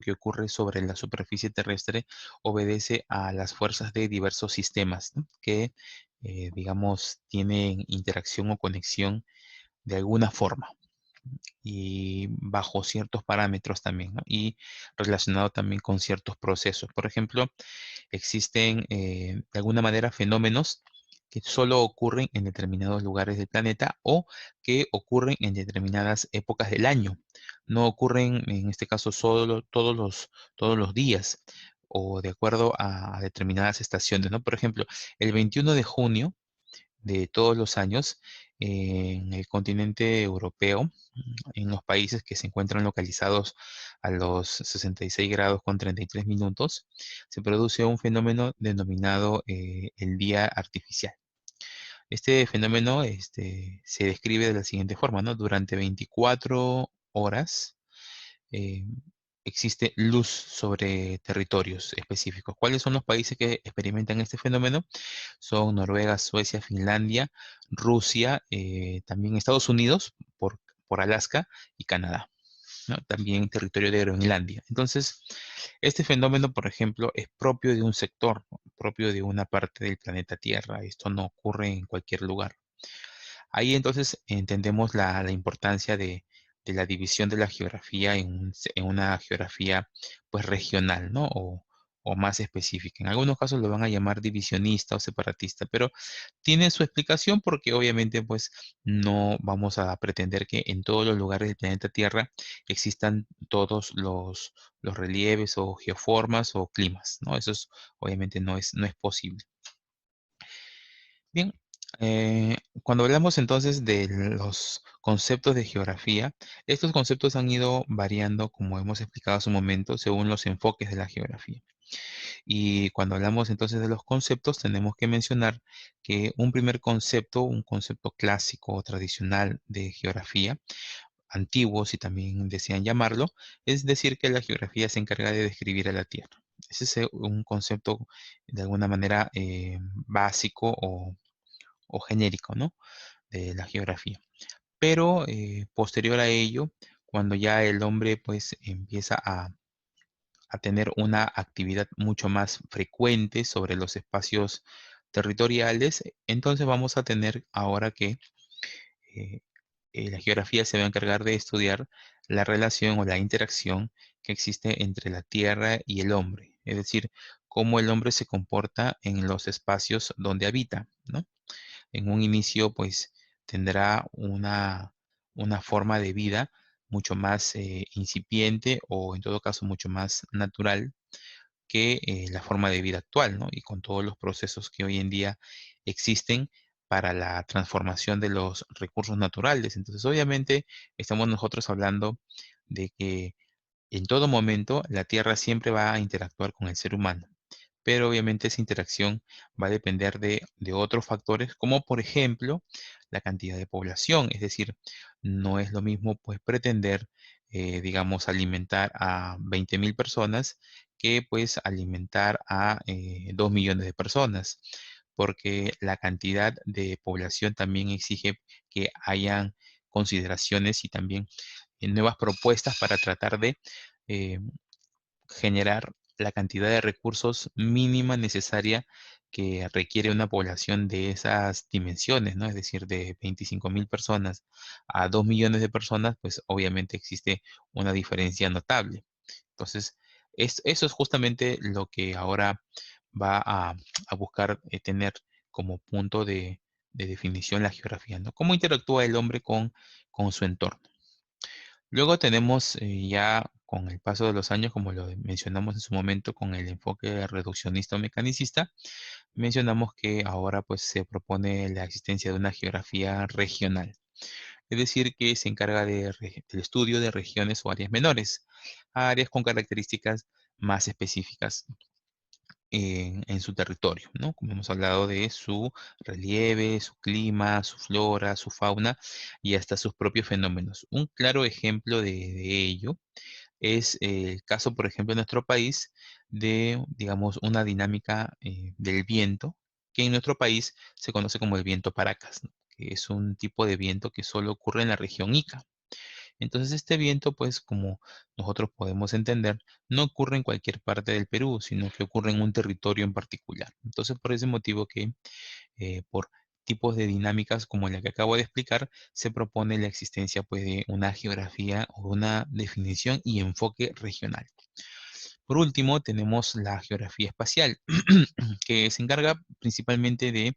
que ocurre sobre la superficie terrestre obedece a las fuerzas de diversos sistemas, ¿no? Que, digamos, tienen interacción o conexión de alguna forma y bajo ciertos parámetros también, ¿no? Y relacionado también con ciertos procesos. Por ejemplo, existen de alguna manera fenómenos que solo ocurren en determinados lugares del planeta o que ocurren en determinadas épocas del año. No ocurren, en este caso, solo todos los días o de acuerdo a determinadas estaciones, ¿no? Por ejemplo, el 21 de junio de todos los años en el continente europeo, en los países que se encuentran localizados a los 66 grados con 33 minutos, se produce un fenómeno denominado el día artificial. Este fenómeno se describe de la siguiente forma, ¿no? Durante 24 horas eh, existe luz sobre territorios específicos. ¿Cuáles son los países que experimentan este fenómeno? Son Noruega, Suecia, Finlandia, Rusia, también Estados Unidos por Alaska y Canadá, ¿no? También territorio de Groenlandia. Entonces, este fenómeno, por ejemplo, es propio de un sector, ¿no? Propio de una parte del planeta Tierra. Esto no ocurre en cualquier lugar. Ahí entonces entendemos la importancia de la división de la geografía en una geografía pues regional, ¿no? O más específica. En algunos casos lo van a llamar divisionista o separatista, pero tiene su explicación porque obviamente pues no vamos a pretender que en todos los lugares del planeta Tierra existan todos los relieves o geoformas o climas, ¿no? Obviamente no es posible. Bien, cuando hablamos entonces de los conceptos de geografía, estos conceptos han ido variando, como hemos explicado hace un momento, según los enfoques de la geografía. Y cuando hablamos entonces de los conceptos, tenemos que mencionar que un primer concepto, un concepto clásico o tradicional de geografía, antiguo si también desean llamarlo, es decir que la geografía se encarga de describir a la Tierra. Ese es un concepto de alguna manera básico o genérico, ¿no? De la geografía. Pero posterior a ello, cuando ya el hombre pues empieza a tener una actividad mucho más frecuente sobre los espacios territoriales, entonces vamos a tener ahora que eh, la geografía se va a encargar de estudiar la relación o la interacción que existe entre la Tierra y el hombre, es decir, cómo el hombre se comporta en los espacios donde habita, ¿no? En un inicio, pues tendrá una forma de vida mucho más incipiente o en todo caso mucho más natural que la forma de vida actual, ¿no? Y con todos los procesos que hoy en día existen para la transformación de los recursos naturales. Entonces, obviamente, estamos nosotros hablando de que en todo momento la Tierra siempre va a interactuar con el ser humano, pero obviamente esa interacción va a depender de otros factores, como por ejemplo la cantidad de población. Es decir, no es lo mismo pues pretender, digamos, alimentar a 20.000 personas que pues alimentar a 2 millones de personas, porque la cantidad de población también exige que hayan consideraciones y también nuevas propuestas para tratar de eh, generar la cantidad de recursos mínima necesaria que requiere una población de esas dimensiones, ¿no? Es decir, de 25.000 personas a 2 millones de personas, pues obviamente existe una diferencia notable. Entonces, eso es justamente lo que ahora va a buscar tener como punto de definición la geografía, ¿no? ¿Cómo interactúa el hombre con su entorno? Luego tenemos ya con el paso de los años, como lo mencionamos en su momento con el enfoque reduccionista o mecanicista, mencionamos que ahora pues se propone la existencia de una geografía regional, es decir, que se encarga del estudio de regiones o áreas menores, áreas con características más específicas en su territorio, ¿no? Como hemos hablado de su relieve, su clima, su flora, su fauna y hasta sus propios fenómenos. Un claro ejemplo de ello es el caso, por ejemplo, en nuestro país de, digamos, una dinámica del viento, que en nuestro país se conoce como el viento Paracas, ¿no? Que es un tipo de viento que solo ocurre en la región Ica. Entonces este viento, pues como nosotros podemos entender, no ocurre en cualquier parte del Perú, sino que ocurre en un territorio en particular. Entonces por ese motivo que por tipos de dinámicas como la que acabo de explicar, se propone la existencia pues, de una geografía o una definición y enfoque regional. Por último, tenemos la geografía espacial, que se encarga principalmente de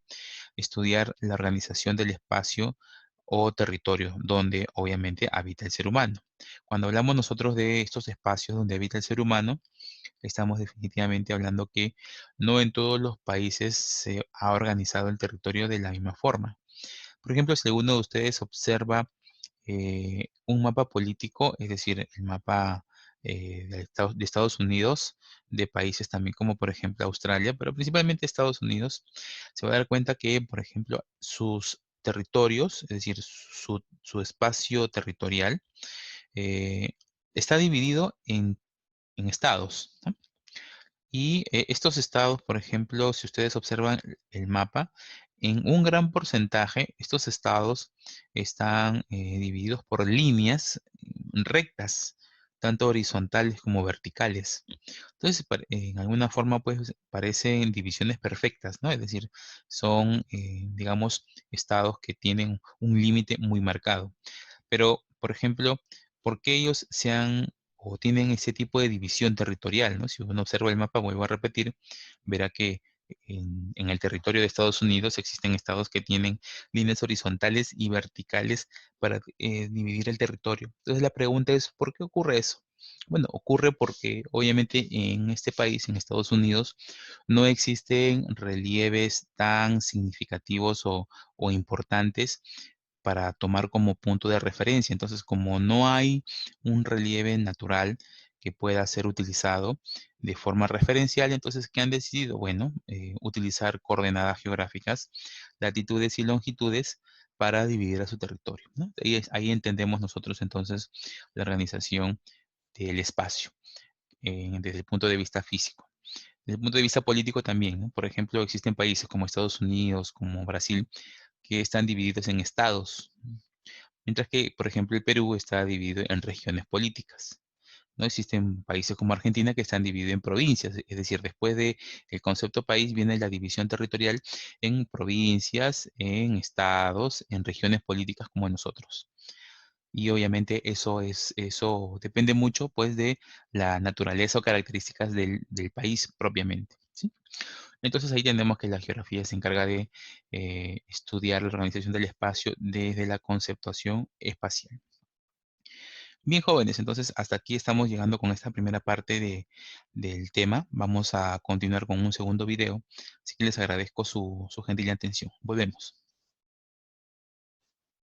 estudiar la organización del espacio o territorio donde obviamente habita el ser humano. Cuando hablamos nosotros de estos espacios donde habita el ser humano, estamos definitivamente hablando que no en todos los países se ha organizado el territorio de la misma forma. Por ejemplo, si alguno de ustedes observa un mapa político, es decir, el mapa de Estados Unidos, de países también como por ejemplo Australia, pero principalmente Estados Unidos, se va a dar cuenta que, por ejemplo, sus territorios, es decir, su espacio territorial, eh, está dividido en estados, ¿no? Y estos estados, por ejemplo, si ustedes observan el mapa, en un gran porcentaje, estos estados están divididos por líneas rectas, tanto horizontales como verticales. Entonces, en alguna forma, pues, parecen divisiones perfectas, ¿no? Es decir, son, digamos, estados que tienen un límite muy marcado. Pero, por ejemplo, ¿por qué ellos se han o tienen ese tipo de división territorial, ¿no? Si uno observa el mapa, vuelvo a repetir, verá que en el territorio de Estados Unidos existen estados que tienen líneas horizontales y verticales para dividir el territorio. Entonces la pregunta es, ¿por qué ocurre eso? Bueno, ocurre porque obviamente en este país, en Estados Unidos, no existen relieves tan significativos o importantes para tomar como punto de referencia. Entonces, como no hay un relieve natural que pueda ser utilizado de forma referencial, entonces, ¿qué han decidido? Bueno, utilizar coordenadas geográficas, latitudes y longitudes para dividir a su territorio, ¿no? Ahí entendemos nosotros entonces la organización del espacio desde el punto de vista físico. Desde el punto de vista político también, ¿no? Por ejemplo, existen países como Estados Unidos, como Brasil, que están divididos en estados, mientras que, por ejemplo, el Perú está dividido en regiones políticas. No existen países como Argentina que están divididos en provincias, es decir, después de el concepto país viene la división territorial en provincias, en estados, en regiones políticas como nosotros. Y obviamente eso depende mucho pues de la naturaleza o características del país propiamente, ¿sí? Entonces ahí tenemos que la geografía se encarga de estudiar la organización del espacio desde la conceptuación espacial. Bien, jóvenes, entonces hasta aquí estamos llegando con esta primera parte del tema. Vamos a continuar con un segundo video, así que les agradezco su gentil atención. Volvemos.